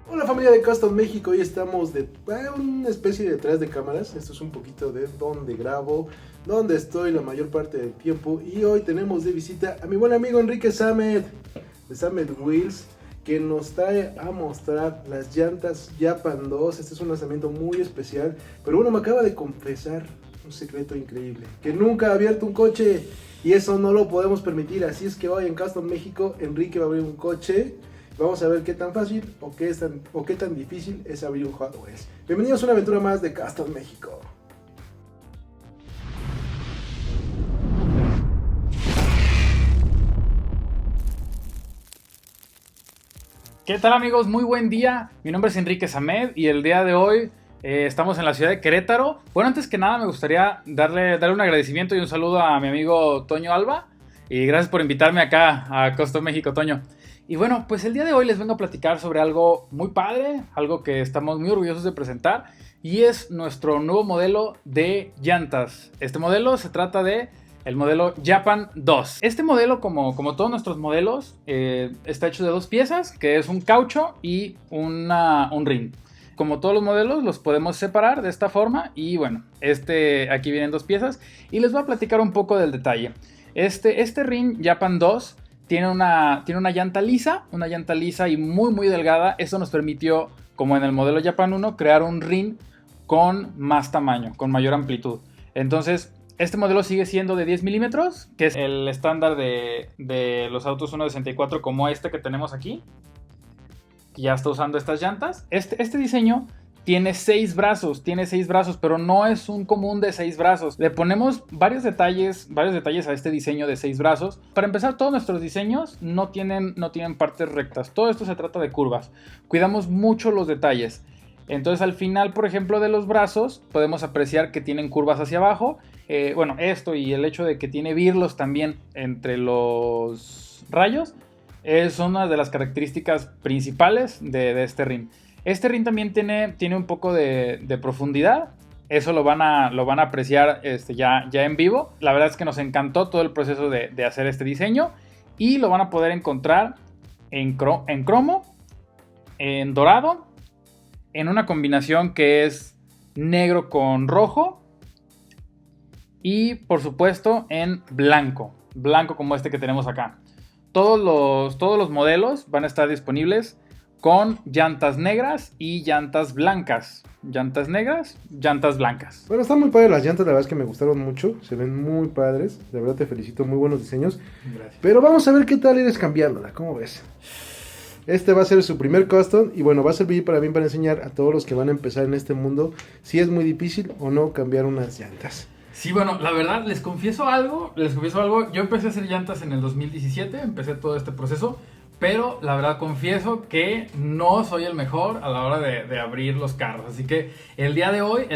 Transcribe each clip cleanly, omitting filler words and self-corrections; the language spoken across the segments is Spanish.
Hola familia de Custom México, hoy estamos de una especie de detrás de cámaras. Esto es un poquito de donde grabo, donde estoy la mayor parte del tiempo. Y hoy tenemos de visita a mi buen amigo Enrique Samet, de Samet Wheels, que nos trae a mostrar las llantas Japan 2. Este es un lanzamiento muy especial, pero bueno, me acaba de confesar un secreto increíble, que nunca ha abierto un coche y eso no lo podemos permitir. Así es que hoy en Custom México Enrique va a abrir un coche. Vamos a ver qué tan fácil o qué tan difícil es abrir un Hot Wheels. Bienvenidos a una aventura más de Custom México. ¿Qué tal amigos? Muy buen día. Mi nombre es Enrique Samet y el día de hoy estamos en la ciudad de Querétaro. Bueno, antes que nada me gustaría darle un agradecimiento y un saludo a mi amigo Toño Alba. Y gracias por invitarme acá a Custom México, Toño. Y bueno, pues el día de hoy les vengo a platicar sobre algo muy padre, algo que estamos muy orgullosos de presentar, y es nuestro nuevo modelo de llantas. Este modelo se trata de el modelo Japan 2. Este modelo, como todos nuestros modelos, está hecho de dos piezas, que es un caucho y un rin. Como todos los modelos, los podemos separar de esta forma. Y bueno, aquí vienen dos piezas y les voy a platicar un poco del detalle. Este rin Japan 2 tiene una llanta lisa y muy delgada. Eso nos permitió, como en el modelo Japan 1, crear un rin con más tamaño, con mayor amplitud. Entonces, este modelo sigue siendo de 10 milímetros, que es el estándar de los autos 1.64 como este que tenemos aquí, que ya está usando estas llantas. Este diseño tiene 6 brazos, pero no es un común de 6 brazos. Le ponemos varios detalles a este diseño de 6 brazos. Para empezar, todos nuestros diseños no tienen partes rectas. Todo esto se trata de curvas. Cuidamos mucho los detalles. Entonces al final, por ejemplo, de los brazos, podemos apreciar que tienen curvas hacia abajo. Bueno, esto y el hecho de que tiene birlos también entre los rayos es una de las características principales de este rin. Este rin también tiene un poco de profundidad. Eso lo van a apreciar ya en vivo. La verdad es que nos encantó todo el proceso de hacer este diseño. Y lo van a poder encontrar en cromo, en dorado, en una combinación que es negro con rojo. Y por supuesto en blanco como este que tenemos acá. Todos los modelos van a estar disponibles con llantas negras y llantas blancas. Llantas negras, llantas blancas. Bueno, están muy padres las llantas, la verdad es que me gustaron mucho. Se ven muy padres, de verdad te felicito, muy buenos diseños. Gracias. Pero vamos a ver qué tal eres cambiándola, ¿cómo ves? Este va a ser su primer custom y bueno, va a servir para mí para enseñar a todos los que van a empezar en este mundo si es muy difícil o no cambiar unas llantas. Sí, bueno, la verdad, les confieso algo. Yo empecé a hacer llantas en el 2017, empecé todo este proceso, pero la verdad confieso que no soy el mejor a la hora de abrir los carros. Así que el día de hoy,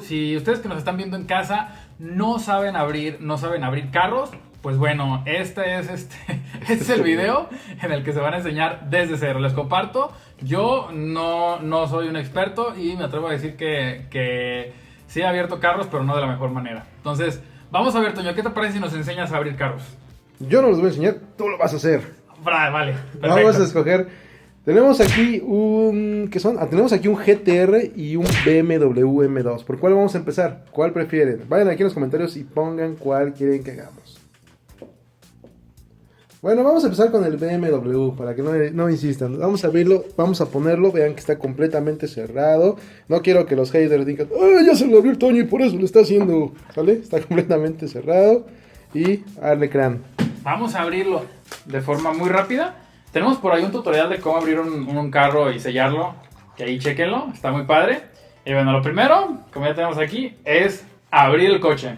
si ustedes que nos están viendo en casa no saben abrir carros, pues bueno, este es el video en el que se van a enseñar desde cero. Les comparto, yo no soy un experto y me atrevo a decir que sí he abierto carros, pero no de la mejor manera. Entonces, vamos a ver, Toño, ¿qué te parece si nos enseñas a abrir carros? Yo no los voy a enseñar, tú lo vas a hacer. Vale, perfecto. Vamos a escoger. Tenemos aquí tenemos aquí un GTR y un BMW M2. ¿Por cuál vamos a empezar? ¿Cuál prefieren? Vayan aquí en los comentarios y pongan cuál quieren que hagamos. Bueno, vamos a empezar con el BMW para que no insistan. Vamos a abrirlo, vamos a ponerlo. Vean que está completamente cerrado. No quiero que los haters digan, ¡ay, ya se lo abrió el Toño y por eso lo está haciendo! ¿Sale? Está completamente cerrado. Y darle crán. Vamos a abrirlo de forma muy rápida. Tenemos por ahí un tutorial de cómo abrir un carro y sellarlo. Que ahí chequenlo, está muy padre. Y bueno, lo primero, como ya tenemos aquí, es abrir el coche.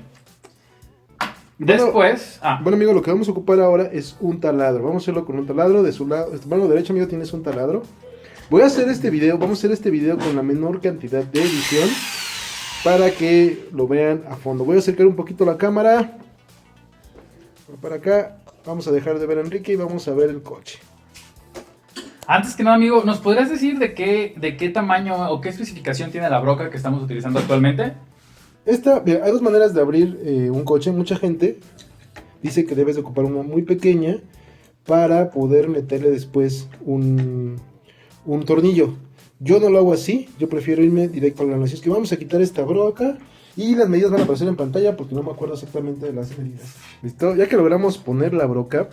Después... Bueno, amigo, lo que vamos a ocupar ahora es un taladro. Vamos a hacerlo con un taladro. De su mano derecha, amigo, tienes un taladro. Vamos a hacer este video con la menor cantidad de edición para que lo vean a fondo. Voy a acercar un poquito la cámara para acá. Vamos a dejar de ver a Enrique y vamos a ver el coche. Antes que nada, amigo, ¿nos podrías decir de qué tamaño o qué especificación tiene la broca que estamos utilizando actualmente? Mira, hay dos maneras de abrir un coche. Mucha gente dice que debes de ocupar una muy pequeña para poder meterle después un un tornillo. Yo no lo hago así, yo prefiero irme directo al grano. Así es que vamos a quitar esta broca y las medidas van a aparecer en pantalla porque no me acuerdo exactamente de las medidas. ¿Listo? Ya que logramos poner la broca,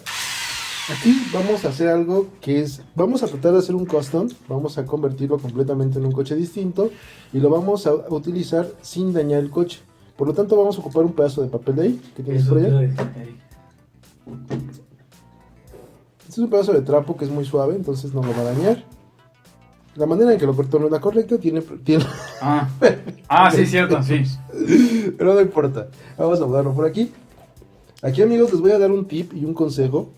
aquí vamos a hacer algo que es, vamos a tratar de hacer un custom, vamos a convertirlo completamente en un coche distinto y lo vamos a utilizar sin dañar el coche. Por lo tanto vamos a ocupar un pedazo de papel de ahí que tienes por allá. Este es un pedazo de trapo que es muy suave, entonces no lo va a dañar. La manera en que lo cortó no es la correcta, tiene... Sí, cierto, sí. Pero no importa, vamos a darlo por aquí. Aquí, amigos, les voy a dar un tip y un consejo.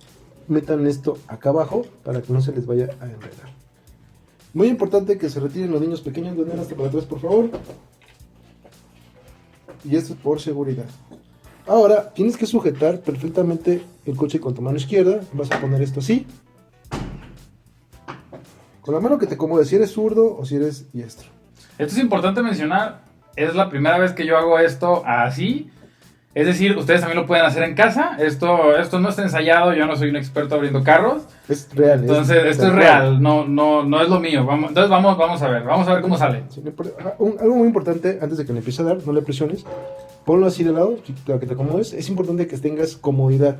Metan esto acá abajo para que no se les vaya a enredar. Muy importante que se retiren los niños pequeños, ven hasta para atrás, por favor. Y esto es por seguridad. Ahora, tienes que sujetar perfectamente el coche con tu mano izquierda. Vas a poner esto así. Con la mano que te acomode, si eres zurdo o si eres diestro. Esto es importante mencionar, es la primera vez que yo hago esto así. Es decir, ustedes también lo pueden hacer en casa. Esto no está ensayado, yo no soy un experto abriendo carros. Es real. Entonces, esto es real, no es lo mío. Entonces vamos a ver cómo sale. Sí, algo muy importante, antes de que le empieces a dar, no le presiones. Ponlo así de lado, para que te acomodes. Es importante que tengas comodidad.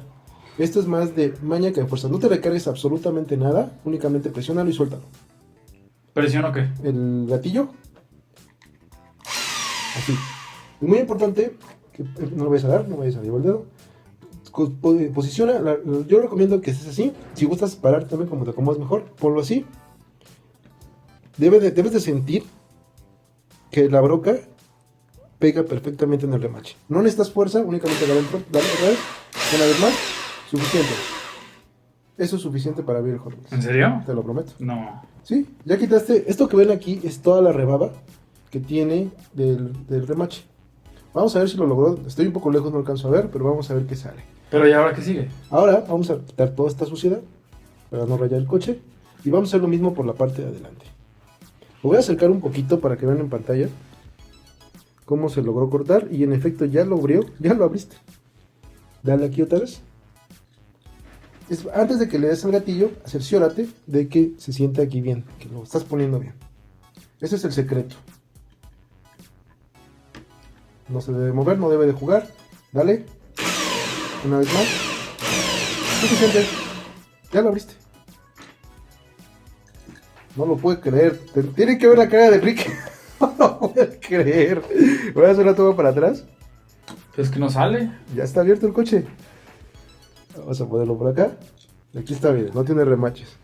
Esto es más de maña que de fuerza. No te recargues absolutamente nada, únicamente presiónalo y suéltalo. ¿Presiono qué? El gatillo. Así. Es muy importante que no lo vayas a dar, no vayas a llevar el dedo. Posiciona, yo recomiendo que estés así. Si gustas parar también como te acomodas mejor, ponlo así. Debes de sentir que la broca pega perfectamente en el remache. No necesitas fuerza, únicamente dale otra vez, una vez más, suficiente. Eso es suficiente para abrir el Hot Wheels. ¿En serio? Te lo prometo. No. Sí, ya quitaste, esto que ven aquí es toda la rebaba que tiene del remache. Vamos a ver si lo logró, estoy un poco lejos, no alcanzo a ver, pero vamos a ver qué sale. Pero ¿y ahora qué sigue? Ahora vamos a quitar toda esta suciedad para no rayar el coche y vamos a hacer lo mismo por la parte de adelante. Lo voy a acercar un poquito para que vean en pantalla cómo se logró cortar y en efecto ya lo abrió, ya lo abriste. Dale aquí otra vez. Antes de que le des al gatillo, cerciórate de que se siente aquí bien, que lo estás poniendo bien. Ese es el secreto. No se debe mover, no debe de jugar. Dale. Una vez más. Suficiente. Ya lo abriste. No lo puede creer. Tiene que ver la cara de Enrique. No lo puede creer. Voy a hacer la toma para atrás. Es que no sale. Ya está abierto el coche. Vamos a ponerlo por acá. Aquí está bien, no tiene remaches.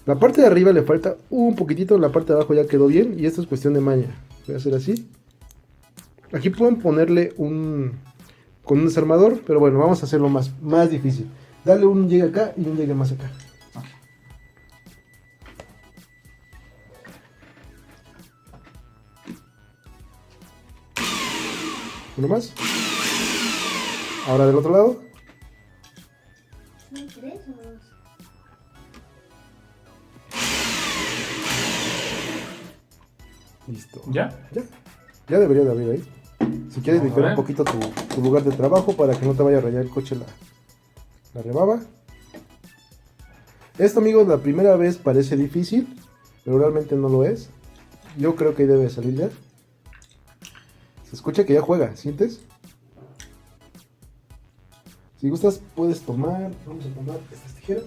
La parte de arriba le falta un poquitito, la parte de abajo ya quedó bien. Y esto es cuestión de maña. Voy a hacer así. Aquí pueden ponerle con un desarmador, pero bueno, vamos a hacerlo más difícil. Dale un llegue acá y un llegue más acá. Okay. Uno más. Ahora del otro lado. ¿Son 3 o 2? Listo. ¿Ya? Ya debería de abrir ahí. Si quieres Vamos a decorar ver. un poquito tu lugar de trabajo para que no te vaya a rayar el coche la rebaba. Esto, amigos, la primera vez parece difícil, pero realmente no lo es. Yo creo que ahí debe salir ya. Se escucha que ya juega, ¿sientes? Si gustas puedes tomar, vamos a tomar estas tijeras.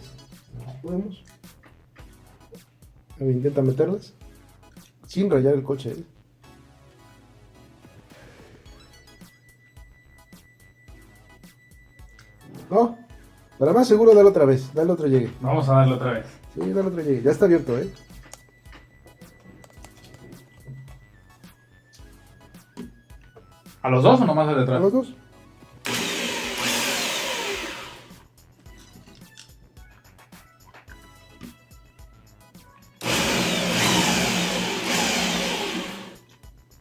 Podemos. A ver, intenta meterlas sin rayar el coche, ¿eh? No, para más seguro dale otra vez, dale otro llegue. Vamos a darle otra vez. Sí, dale otro llegue, ya está abierto, ¿eh? ¿A los dos o nomás al de ¿A atrás? los dos?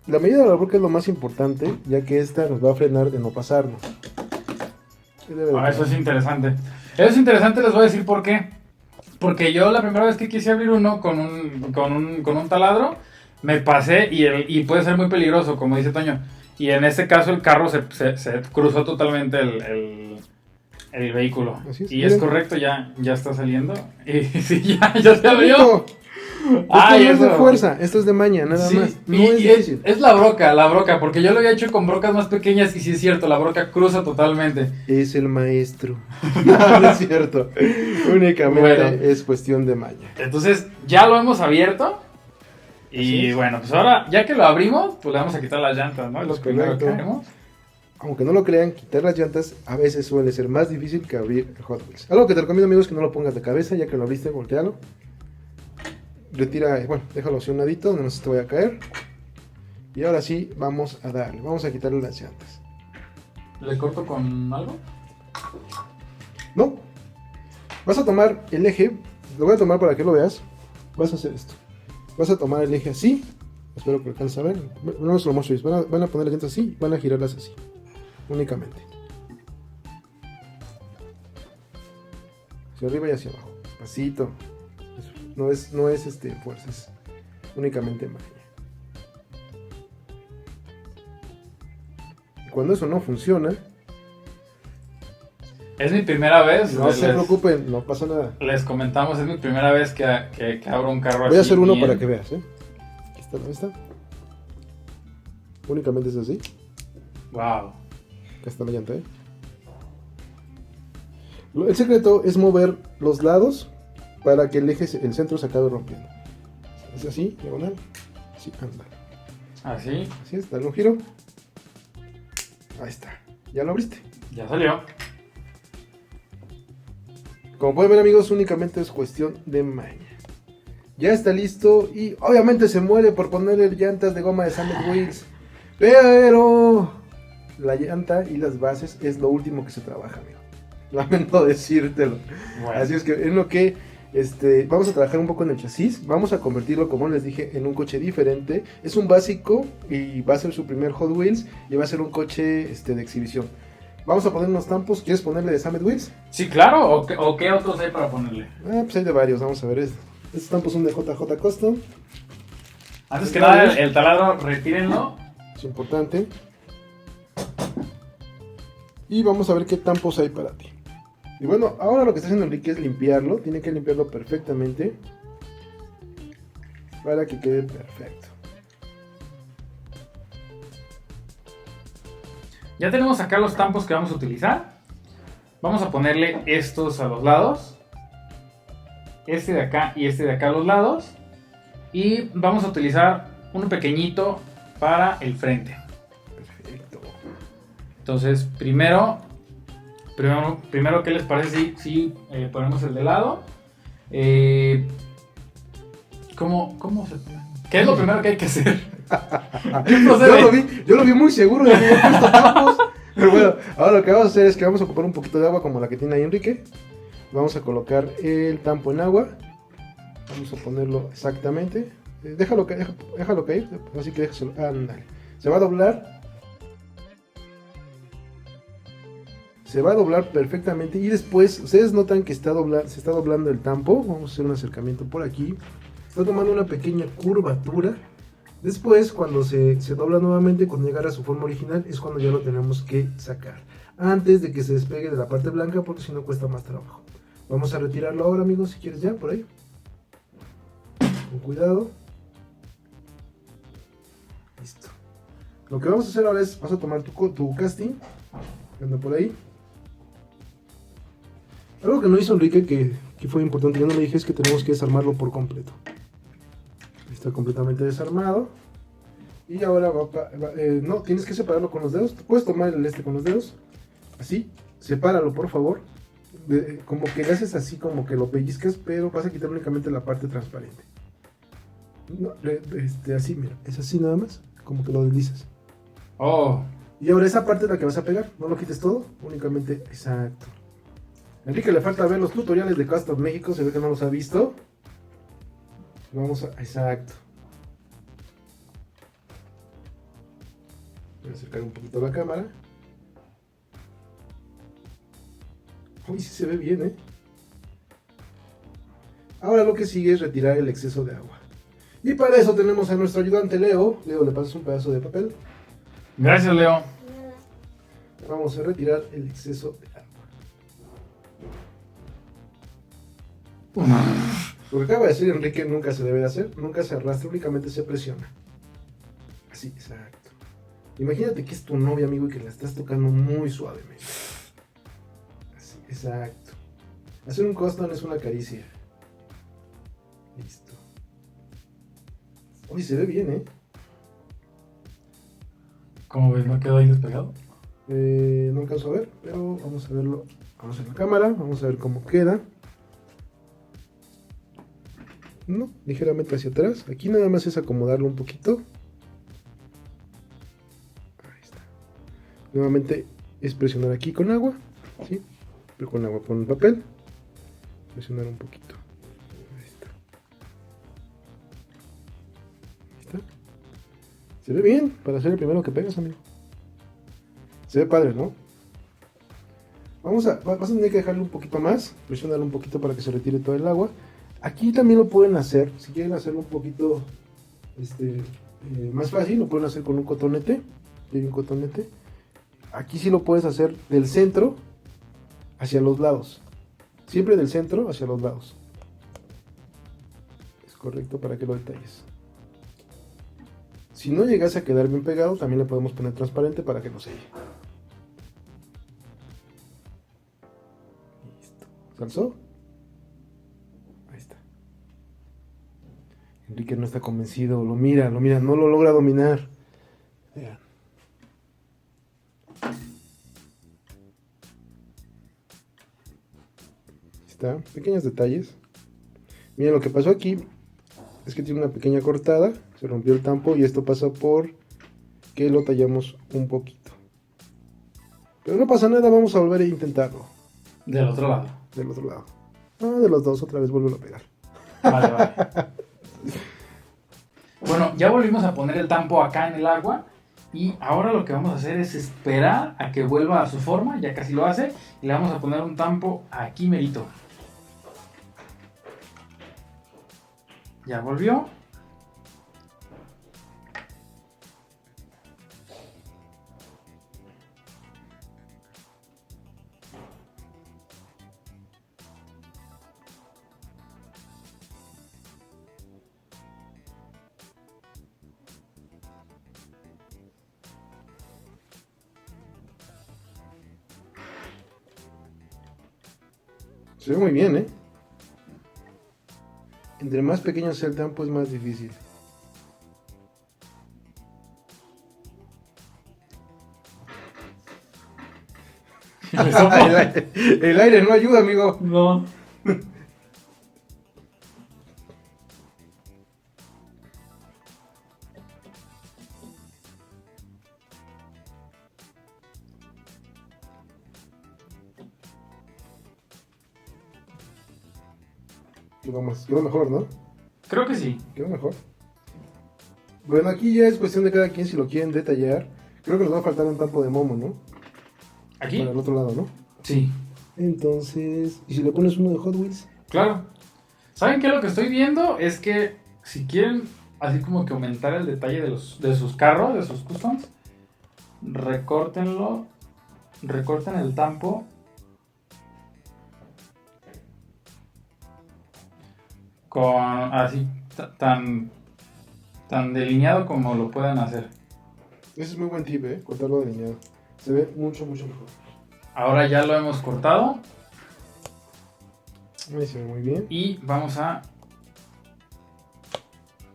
La medida de la broca es lo más importante, ya que esta nos va a frenar de no pasarnos. Eso es interesante. Eso es interesante, les voy a decir por qué. Porque yo la primera vez que quise abrir uno con un taladro, me pasé y puede ser muy peligroso, como dice Toño. Y en este caso el carro se cruzó totalmente el vehículo. Así es, y miren. es correcto, ya está saliendo. Y sí, ya se abrió. Esto no es de fuerza, esto es de maña, nada sí, más. No es y difícil. es la broca, porque yo lo había hecho con brocas más pequeñas y sí es cierto, la broca cruza totalmente. Es el maestro. No es cierto. Únicamente Bueno. es cuestión de maña. Entonces, ya lo hemos abierto. Así Y es. bueno, pues ahora, ya que lo abrimos, pues le vamos a quitar las llantas, ¿no? Es lo Es primero que correcto. haremos. Aunque no lo crean, quitar las llantas a veces suele ser más difícil que abrir el Hot Wheels. Algo que te recomiendo, amigos, es que no lo pongas de cabeza, ya que lo abriste, voltealo. Retira, bueno, déjalo hacia un ladito, donde no se te vaya a caer. Y ahora sí, vamos a darle, vamos a quitarle las llantas. ¿Le corto con algo? No, vas a tomar el eje, lo voy a tomar para que lo veas. Vas a hacer esto. Vas a tomar el eje así. Espero que lo alcances a ver. No se lo muestro. Van a poner las llantas así, van a girarlas así. Únicamente. Hacia arriba y hacia abajo. Despacito. No es fuerza, es únicamente magia. Y cuando eso no funciona, Es mi primera vez. no se preocupen, no pasa nada. Les comentamos, es mi primera vez que abro un carro así. Voy a hacer uno bien. para que veas, ¿eh? Aquí está la vista. Únicamente es así. Wow. Acá está la llanta, ¿eh? El secreto es mover los lados para que el centro se acabe rompiendo. Es así, diagonal. Así, anda. Así, Así es, dale un giro. Ahí está. Ya lo abriste. ya salió. Como pueden ver, amigos, únicamente es cuestión de maña. Ya está listo y obviamente se muere por ponerle llantas de goma de Summit Wheels. Pero la llanta y las bases es lo último que se trabaja, amigo. Lamento decírtelo. Bueno. Así es que en lo que vamos a trabajar un poco en el chasis. Vamos a convertirlo, como les dije, en un coche diferente. Es un básico y va a ser su primer Hot Wheels y va a ser un coche de exhibición. Vamos a poner unos tampos. ¿Quieres ponerle de Summit Wheels? Sí, claro. ¿O qué otros hay para ponerle? Pues hay de varios, vamos a ver. Estos tampos son de JJ Custom. Antes que nada, el taladro, retírenlo. Es importante. Y vamos a ver qué tampos hay para ti. Y bueno, ahora lo que está haciendo Enrique es limpiarlo. Tiene que limpiarlo perfectamente para que quede perfecto. Ya tenemos acá los tampos que vamos a utilizar. Vamos a ponerle estos a los lados. Este de acá y este de acá a los lados. Y vamos a utilizar uno pequeñito para el frente. Perfecto. Entonces, primero, ¿qué les parece si ponemos el de lado? ¿Cómo se pone? ¿Qué es lo primero que hay que hacer? ¿Qué procede? Yo lo vi muy seguro de que había puesto tampos. Pero bueno, ahora lo que vamos a hacer es que vamos a ocupar un poquito de agua como la que tiene ahí Enrique. Vamos a colocar el tampo en agua. Vamos a ponerlo exactamente. Déjalo caer, así que déjalo. Ándale. Se va a doblar. Se va a doblar perfectamente y después ustedes notan que se está doblando el tampo. Vamos a hacer un acercamiento por aquí. Está tomando una pequeña curvatura. Después, cuando se dobla nuevamente, cuando llegara a su forma original, es cuando ya lo tenemos que sacar. Antes de que se despegue de la parte blanca, porque si no cuesta más trabajo. Vamos a retirarlo ahora, amigos, si quieres ya, por ahí. Con cuidado. Listo. Lo que vamos a hacer ahora es, vas a tomar tu casting, que anda por ahí. Algo que no hizo Enrique, que fue importante, yo no le dije, es que tenemos que desarmarlo por completo. Está completamente desarmado. Y ahora no, tienes que separarlo con los dedos. Puedes tomar el con los dedos. Así, sepáralo por favor. Como que le haces así, como que lo pellizcas, pero vas a quitar únicamente la parte transparente. No, así, mira, es así nada más, como que lo deslizas. Oh. Y ahora esa parte es la que vas a pegar, no lo quites todo, únicamente, exacto. A Enrique le falta ver los tutoriales de Custom México, se ve que no los ha visto. Vamos a, exacto. Voy a acercar un poquito la cámara. Uy, sí se ve bien, ¿eh? Ahora lo que sigue es retirar el exceso de agua. Y para eso tenemos a nuestro ayudante Leo. Leo, le pasas un pedazo de papel. Gracias, Leo. Vamos a retirar el exceso de agua. Lo que acaba de decir Enrique nunca se debe de hacer, nunca se arrastra, únicamente se presiona. Así, exacto. Imagínate que es tu novia, amigo, y que la estás tocando muy suavemente. Así, exacto. Hacer un custom es una caricia. Listo. Oye, se ve bien, ¿eh? ¿Cómo ves? ¿No quedó ahí despegado? No alcanzo a ver, pero vamos a verlo. Vamos a la cámara, vamos a ver cómo queda. No, ligeramente hacia atrás. Aquí nada más es acomodarlo un poquito. Ahí está. Nuevamente es presionar aquí con agua. ¿Sí? Pero con agua, con el papel. Presionar un poquito. Ahí está. Ahí está. Se ve bien para ser el primero que pegas, amigo. Se ve padre, ¿no? Vas a tener que dejarlo un poquito más. Presionarlo un poquito para que se retire todo el agua. Aquí también lo pueden hacer, si quieren hacerlo un poquito más fácil, lo pueden hacer con un cotonete. Hay un cotonete. Aquí sí lo puedes hacer del centro hacia los lados. Siempre del centro hacia los lados. Es correcto para que lo detalles. Si no llegase a quedar bien pegado, también le podemos poner transparente para que no selle. Listo. ¿Calzó? Enrique no está convencido, lo mira, no lo logra dominar. Vean. Está, pequeños detalles. Miren, lo que pasó aquí es que tiene una pequeña cortada, se rompió el tampo y esto pasa por que lo tallamos un poquito. Pero no pasa nada, vamos a volver a intentarlo. Del otro lado. Del otro lado. Ah, de los dos, otra vez vuelvo a pegar. Vale. Bueno, ya volvimos a poner el tampo acá en el agua y ahora lo que vamos a hacer es esperar a que vuelva a su forma, ya casi lo hace, y le vamos a poner un tampo aquí merito. Ya volvió. Se ve muy bien, ¿eh? Entre más pequeño sea el tampo es más difícil. El aire no ayuda, amigo. No. Quedó mejor, ¿no? Creo que sí. Quedó mejor. Bueno, aquí ya es cuestión de cada quien si lo quieren detallar. Creo que nos va a faltar un tampo de momo, ¿no? ¿Aquí? Para el otro lado, ¿no? Sí. Entonces, ¿y si le pones uno de Hot Wheels? Claro. ¿Saben qué? Lo que estoy viendo es que si quieren así como que aumentar el detalle de sus carros, de sus customs, recorten el tampo con así tan delineado como lo puedan hacer. Ese es muy buen tip, ¿eh? Cortarlo delineado. Se ve mucho, mucho mejor. Ahora ya lo hemos cortado. Ahí se ve muy bien. Y vamos a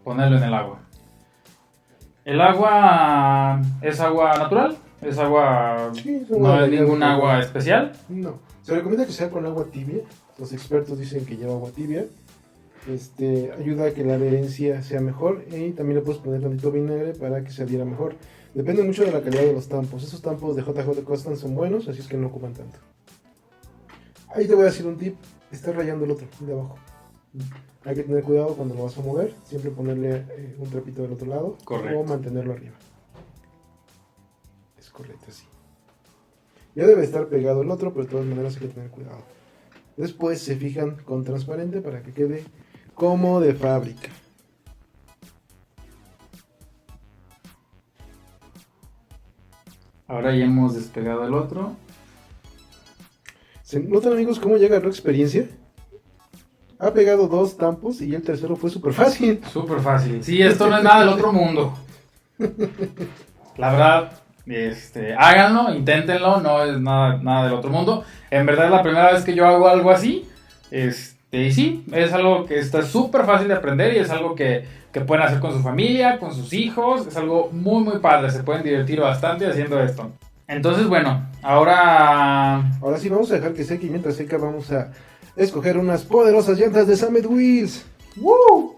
ponerlo en el agua. El agua es agua natural, es agua, Sí, no es ningún agua especial. No, se recomienda que sea con agua tibia. Los expertos dicen que lleva agua tibia. Ayuda a que la adherencia sea mejor y también le puedes poner tantito vinagre para que se adhiera mejor. Depende mucho de la calidad de los tampos. Esos tampos de JJ Custom son buenos, así es que no ocupan tanto. Ahí te voy a decir un tip. Está rayando el otro, el de abajo. Hay que tener cuidado cuando lo vas a mover. Siempre ponerle un trapito del otro lado. Correcto. O mantenerlo arriba. Es correcto, así. Ya debe estar pegado el otro, pero de todas maneras hay que tener cuidado. Después se fijan con transparente para que quede como de fábrica. Ahora ya hemos despegado el otro. ¿Se notan, amigos, cómo ya agarró experiencia? Ha pegado 2 tampos y el tercero fue súper fácil. Súper fácil. Sí, esto no es nada del otro mundo. La verdad, háganlo, inténtenlo, no es nada del otro mundo. En verdad es la primera vez que yo hago algo así. Y sí, es algo que está súper fácil de aprender y es algo que pueden hacer con su familia, con sus hijos. Es algo muy, muy padre. Se pueden divertir bastante haciendo esto. Entonces, bueno, ahora sí vamos a dejar que seque y mientras seca vamos a escoger unas poderosas llantas de Summit Wheels. ¡Woo!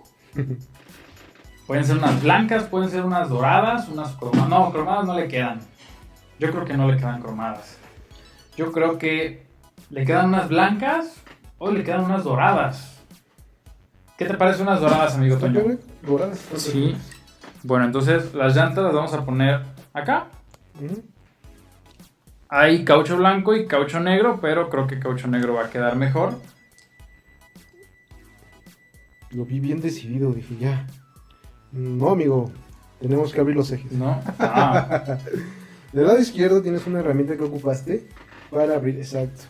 Pueden ser unas blancas, pueden ser unas doradas, unas cromadas. No, cromadas no le quedan. Yo creo que no le quedan cromadas. Yo creo que le quedan unas blancas o le quedan unas doradas. ¿Qué te parece unas doradas, amigo Toño? Doradas. Sí. Bueno, entonces las llantas las vamos a poner acá. Hay caucho blanco y caucho negro, pero creo que caucho negro va a quedar mejor. Lo vi bien decidido, dije ya. No, amigo, tenemos que abrir los ejes. ¿No? Del lado izquierdo tienes una herramienta que ocupaste para abrir, exacto.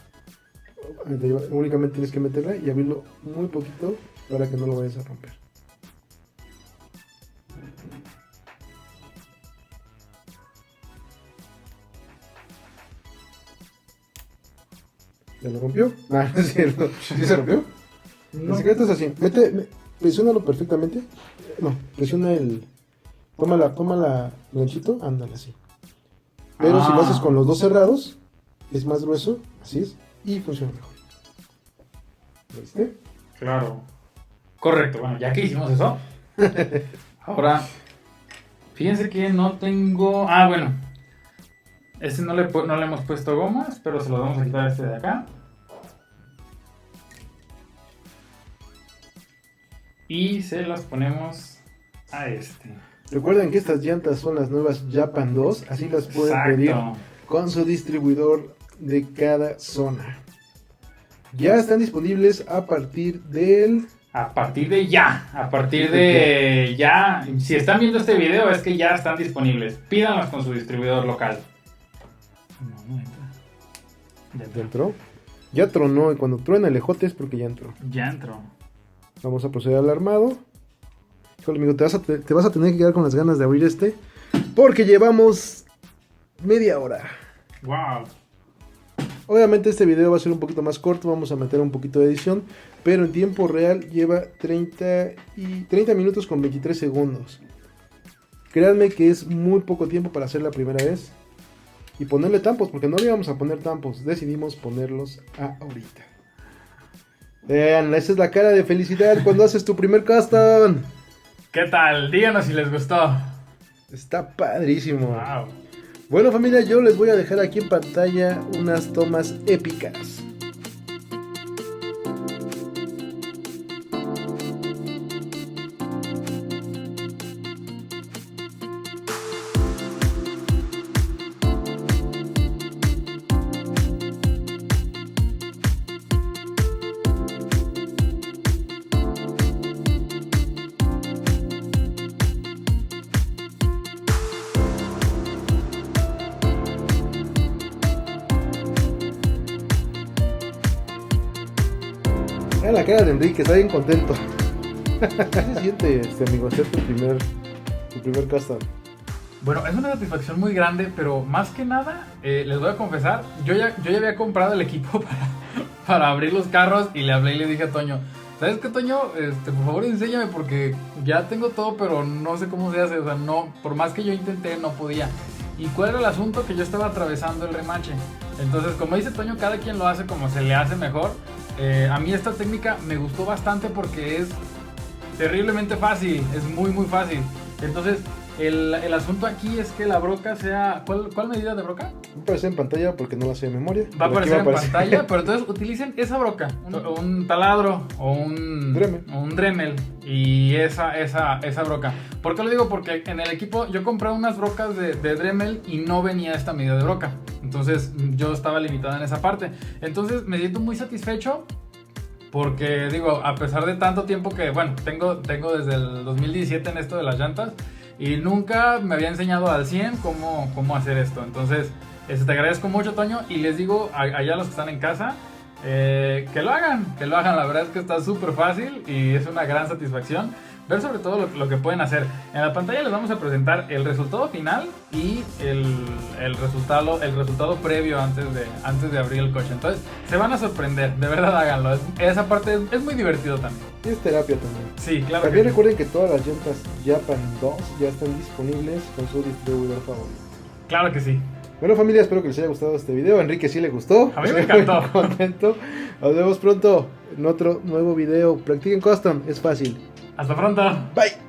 Únicamente tienes que meterla y abrirlo muy poquito para que no lo vayas a romper. ¿Ya lo rompió? Ah, no es cierto. ¿Sí se rompió? No. El secreto es así. Presiónalo perfectamente. No, presiona el... Toma la ganchito, ándale así. Pero si lo haces con los dos cerrados, es más grueso, así es, y funciona mejor. ¿Viste? Claro. Correcto, bueno, ya que hicimos eso, ahora, fíjense que no tengo... bueno. No le hemos puesto gomas, pero se lo vamos a quitar de acá. Y se las ponemos a Recuerden que estas llantas son las nuevas Japan 2, así las pueden pedir con su distribuidor de cada zona. Ya están disponibles a partir de ya. Si están viendo este video es que ya están disponibles. Pídanlas con su distribuidor local. No entra. ¿Ya entró? Ya tronó, y cuando truena el ejote es porque ya entró. Ya entró. Vamos a proceder al armado. Híjole, amigo, te vas a tener que quedar con las ganas de abrir porque llevamos media hora. Wow. Obviamente este video va a ser un poquito más corto, vamos a meter un poquito de edición, pero en tiempo real lleva 30 minutos con 23 segundos. Créanme que es muy poco tiempo para hacer la primera vez. Y ponerle tampos, porque no le íbamos a poner tampos, decidimos ponerlos ahorita. Vean, esa es la cara de felicidad cuando haces tu primer custom. ¿Qué tal? Díganos si les gustó. Está padrísimo. Wow. Bueno, familia, yo les voy a dejar aquí en pantalla unas tomas épicas. Vean la cara de Enrique, está bien contento. ¿Qué se siente, amigo, hacer tu primer custom? Bueno, es una satisfacción muy grande, pero más que nada, les voy a confesar, yo ya había comprado el equipo para abrir los carros y le hablé y le dije a Toño, ¿sabes qué, Toño? Por favor, enséñame porque ya tengo todo, pero no sé cómo se hace, o sea, no, por más que yo intenté, no podía. ¿Y cuál era el asunto? Que yo estaba atravesando el remache. Entonces, como dice Toño, cada quien lo hace como se le hace mejor. A mí esta técnica me gustó bastante porque es terriblemente fácil, es muy muy fácil. Entonces el asunto aquí es que la broca sea... ¿Cuál medida de broca? Va a aparecer en pantalla porque no la sé de memoria. Va a aparecer en pantalla, pero entonces utilicen esa broca, un taladro o un Dremel y esa broca. ¿Por qué lo digo? Porque en el equipo yo compré unas brocas de Dremel y no venía esta medida de broca. Entonces yo estaba limitado en esa parte. Entonces me siento muy satisfecho porque digo, a pesar de tanto tiempo que, bueno, tengo desde el 2017 en esto de las llantas y nunca me había enseñado al 100 cómo hacer esto. Entonces te agradezco mucho, Toño, y les digo allá a los que están en casa, que lo hagan, la verdad es que está súper fácil y es una gran satisfacción ver sobre todo lo que pueden hacer. En la pantalla les vamos a presentar el resultado final y el resultado previo antes de abrir el coche. Entonces se van a sorprender, de verdad háganlo. Esa parte es muy divertido también. Y es terapia también. Sí, claro. También recuerden que todas las llantas Japan 2 ya están disponibles con su distribuidor favorito. Claro que sí. Bueno, familia, espero que les haya gustado este video. A Enrique sí le gustó. A mí me encantó. Muy contento. Nos vemos pronto en otro nuevo video. Practiquen custom, es fácil. Hasta pronto. Bye.